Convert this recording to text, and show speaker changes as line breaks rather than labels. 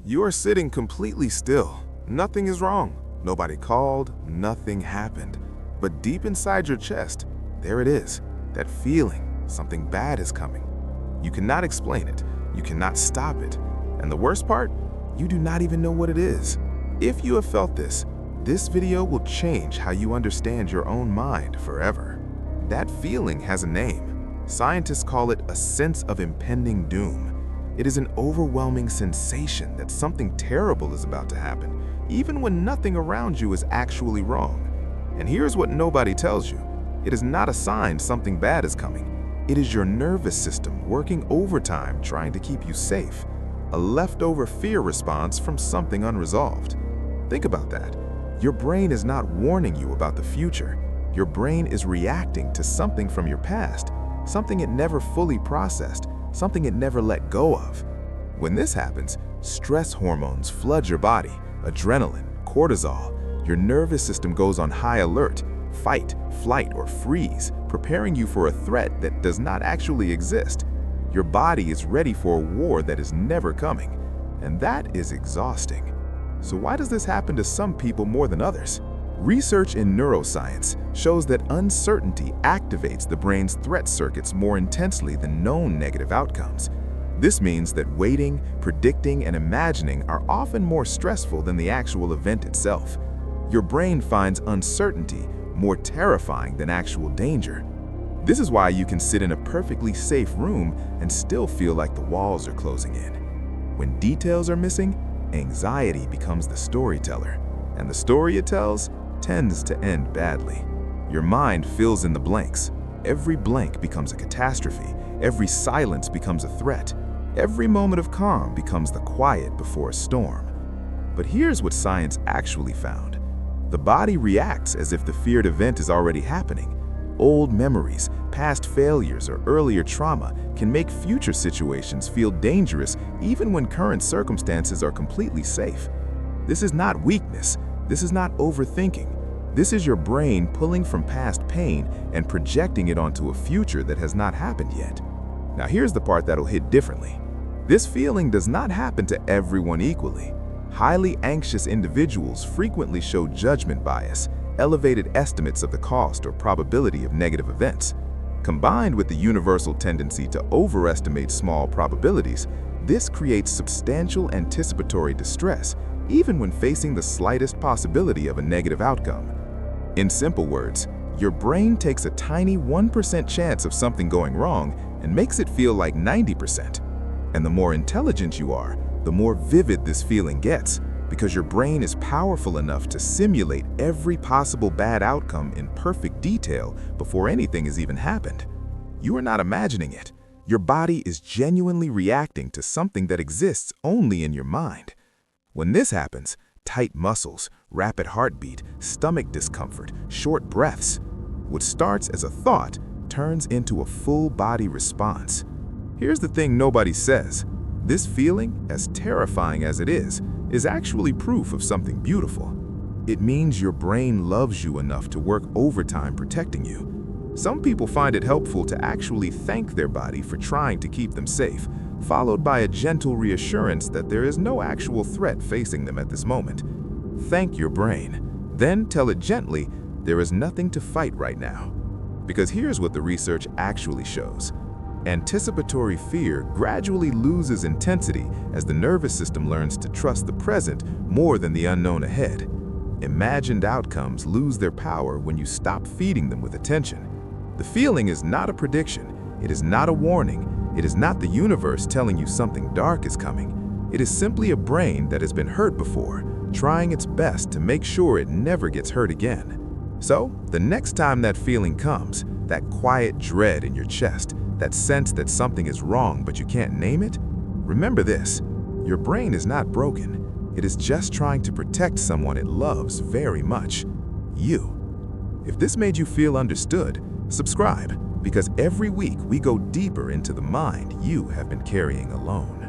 You are sitting completely still. Nothing is wrong. Nobody called, nothing happened. But deep inside your chest, there it is, that feeling something bad is coming. You cannot explain it. You cannot stop it. And the worst part, you do not even know what it is. If you have felt this video will change how you understand your own mind forever. That feeling has a name. Scientists call it a sense of impending doom. It is an overwhelming sensation that something terrible is about to happen, even when nothing around you is actually wrong. And here's what nobody tells you. It is not a sign something bad is coming. It is your nervous system working overtime trying to keep you safe. A leftover fear response from something unresolved. Think about that. Your brain is not warning you about the future. Your brain is reacting to something from your past, something it never fully processed, something it never let go of. When this happens, stress hormones flood your body, adrenaline, cortisol. Your nervous system goes on high alert, fight, flight, or freeze, preparing you for a threat that does not actually exist. Your body is ready for a war that is never coming, and that is exhausting. So why does this happen to some people more than others? Research in neuroscience shows that uncertainty activates the brain's threat circuits more intensely than known negative outcomes. This means that waiting, predicting, and imagining are often more stressful than the actual event itself. Your brain finds uncertainty more terrifying than actual danger. This is why you can sit in a perfectly safe room and still feel like the walls are closing in. When details are missing, anxiety becomes the storyteller, and the story it tells tends to end badly. Your mind fills in the blanks. Every blank becomes a catastrophe. Every silence becomes a threat. Every moment of calm becomes the quiet before a storm. But here's what science actually found. The body reacts as if the feared event is already happening. Old memories, past failures, or earlier trauma can make future situations feel dangerous even when current circumstances are completely safe. This is not weakness. This is not overthinking. This is your brain pulling from past pain and projecting it onto a future that has not happened yet. Now here's the part that'll hit differently. This feeling does not happen to everyone equally. Highly anxious individuals frequently show judgment bias, elevated estimates of the cost or probability of negative events. Combined with the universal tendency to overestimate small probabilities, this creates substantial anticipatory distress, even when facing the slightest possibility of a negative outcome. In simple words, your brain takes a tiny 1% chance of something going wrong and makes it feel like 90%. And the more intelligent you are, the more vivid this feeling gets, because your brain is powerful enough to simulate every possible bad outcome in perfect detail before anything has even happened. You are not imagining it. Your body is genuinely reacting to something that exists only in your mind. When this happens, tight muscles, rapid heartbeat, stomach discomfort, short breaths. What starts as a thought turns into a full-body response. Here's the thing nobody says. This feeling, as terrifying as it is actually proof of something beautiful. It means your brain loves you enough to work overtime protecting you. Some people find it helpful to actually thank their body for trying to keep them safe, followed by a gentle reassurance that there is no actual threat facing them at this moment. Thank your brain. Then tell it gently, there is nothing to fight right now. Because here's what the research actually shows. Anticipatory fear gradually loses intensity as the nervous system learns to trust the present more than the unknown ahead. Imagined outcomes lose their power when you stop feeding them with attention. The feeling is not a prediction. It is not a warning. It is not the universe telling you something dark is coming. It is simply a brain that has been hurt before, trying its best to make sure it never gets hurt again. So, the next time that feeling comes, that quiet dread in your chest, that sense that something is wrong but you can't name it, remember this: your brain is not broken. It is just trying to protect someone it loves very much, you. If this made you feel understood, subscribe, because every week we go deeper into the mind you have been carrying alone.